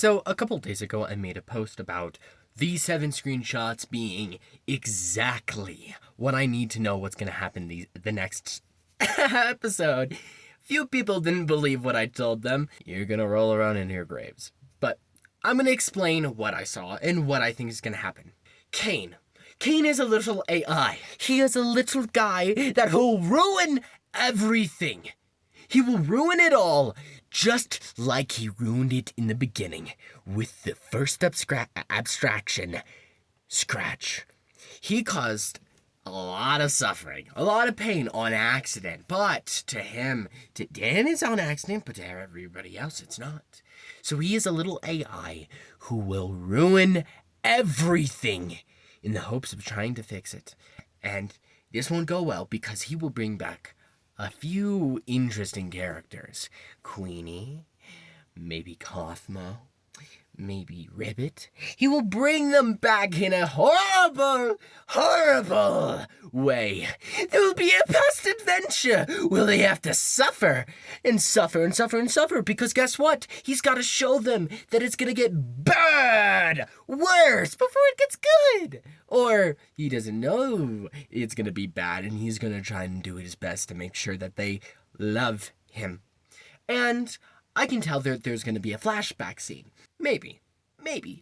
So a couple days ago, I made a post about these 7 screenshots being exactly what I need to know what's going to happen the next episode. Few people didn't believe what I told them. You're going to roll around in your graves. But I'm going to explain what I saw and what I think is going to happen. Caine. Caine is a little AI. He is a little guy that will ruin everything. He will ruin it all, just like he ruined it in the beginning with the first abstraction, Scratch. He caused a lot of suffering, a lot of pain on accident, but to him, to Dan it's on accident, but to everybody else it's not. So he is a little AI who will ruin everything in the hopes of trying to fix it. And this won't go well because he will bring back a few interesting characters. Queenie, maybe Cosmo, maybe Ribbit. He will bring them back in a horrible, horrible way. There will be a past adventure where they have to suffer and suffer and suffer and suffer because guess what? He's got to show them that it's going to get bad, worse, before it gets good. Or he doesn't know it's going to be bad and he's going to try and do his best to make sure that they love him. And I can tell there's going to be a flashback scene. Maybe,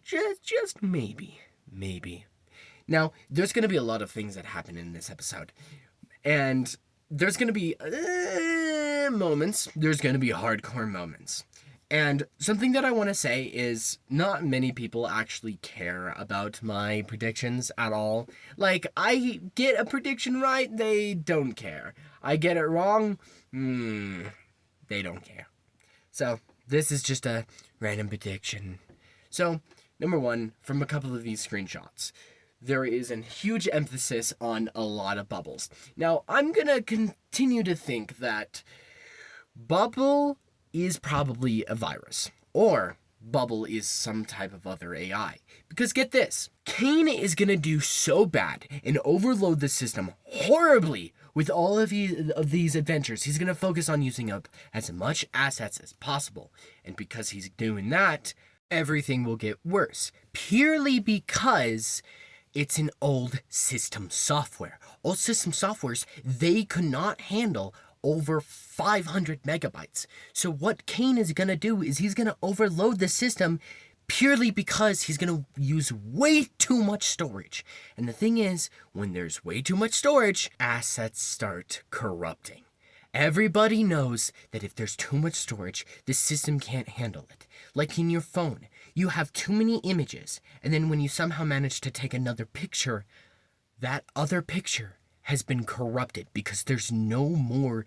just maybe. Now, there's going to be a lot of things that happen in this episode. And there's going to be moments. There's going to be hardcore moments. And something that I want to say is not many people actually care about my predictions at all. Like, I get a prediction right, they don't care. I get it wrong, they don't care. So, this is just a random prediction. So, number one, from a couple of these screenshots, there is a huge emphasis on a lot of bubbles. Now, I'm gonna continue to think that Bubble is probably a virus, or Bubble is some type of other AI. Because get this, Caine is gonna do so bad and overload the system horribly with all of these adventures. He's gonna focus on using up as much assets as possible. And because he's doing that, everything will get worse. Purely because it's an old system software. Old system softwares, they could not handle over 500 megabytes. So what Caine is going to do is he's going to overload the system purely because he's going to use way too much storage. And the thing is, when there's way too much storage, assets start corrupting. Everybody knows that if there's too much storage, the system can't handle it. Like in your phone, you have too many images, and then when you somehow manage to take another picture, that other picture has been corrupted because there's no more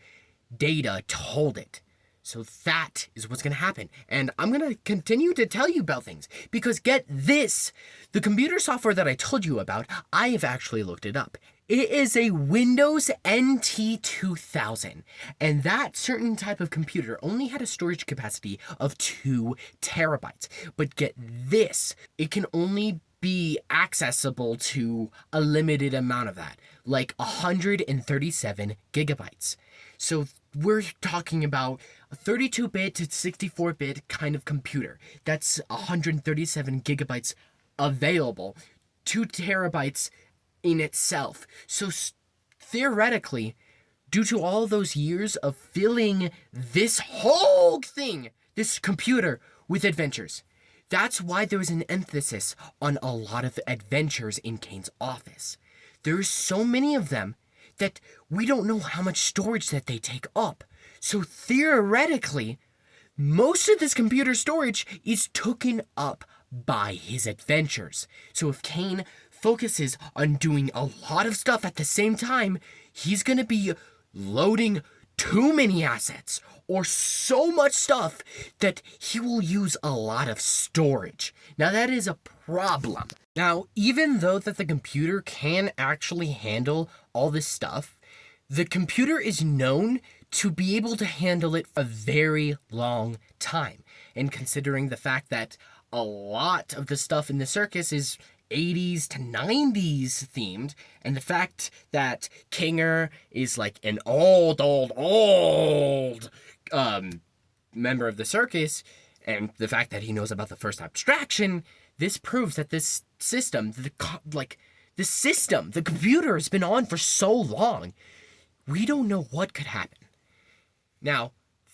data to hold it. So that is what's going to happen. And I'm going to continue to tell you about things because get this, the computer software that I told you about, I have actually looked it up. It is a Windows NT 2000, and that certain type of computer only had a storage capacity of 2 terabytes. But get this, it can only be accessible to a limited amount of that, like 137 gigabytes. So we're talking about a 32-bit to 64-bit kind of computer. That's 137 gigabytes available, 2 terabytes in itself. So theoretically, due to all those years of filling this whole thing, this computer, with adventures, that's why there was an emphasis on a lot of adventures in Caine's office. There's so many of them that we don't know how much storage that they take up. So theoretically, most of this computer storage is taken up by his adventures. So if Caine focuses on doing a lot of stuff at the same time, he's going to be loading too many assets or so much stuff that he will use a lot of storage. Now that is a problem. Now, even though that the computer can actually handle all this stuff, the computer is known to be able to handle it for a very long time. And considering the fact that a lot of the stuff in the circus is 80s to 90s themed, and the fact that Kinger is like an old member of the circus, And the fact that he knows about the first abstraction, this proves that this system, the computer has been on for so long. We don't know what could happen. Now,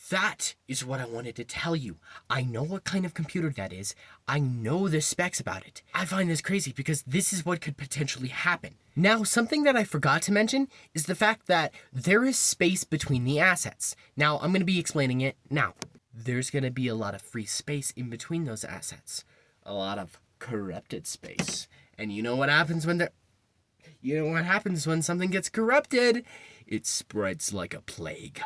that is what I wanted to tell you. I know what kind of computer that is. I know the specs about it. I find this crazy because this is what could potentially happen. Now, something that I forgot to mention is the fact that there is space between the assets. Now, I'm going to be explaining it now. There's going to be a lot of free space in between those assets. A lot of corrupted space. And you know what happens when something gets corrupted? It spreads like a plague.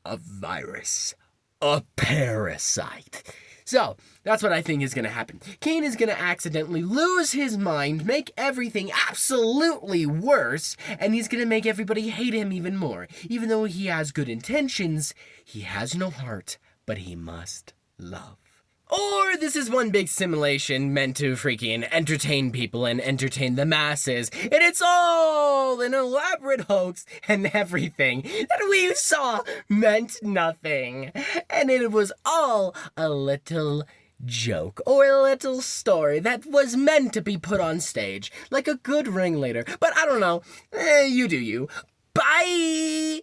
A virus. A parasite. So, that's what I think is going to happen. Caine is going to accidentally lose his mind, make everything absolutely worse, and he's going to make everybody hate him even more. Even though he has good intentions, he has no heart, but he must love. Or this is one big simulation meant to freaking entertain people and entertain the masses, and it's all an elaborate hoax, and everything that we saw meant nothing. And it was all a little joke, or a little story that was meant to be put on stage, like a good ringleader. But I don't know, you do you. Bye!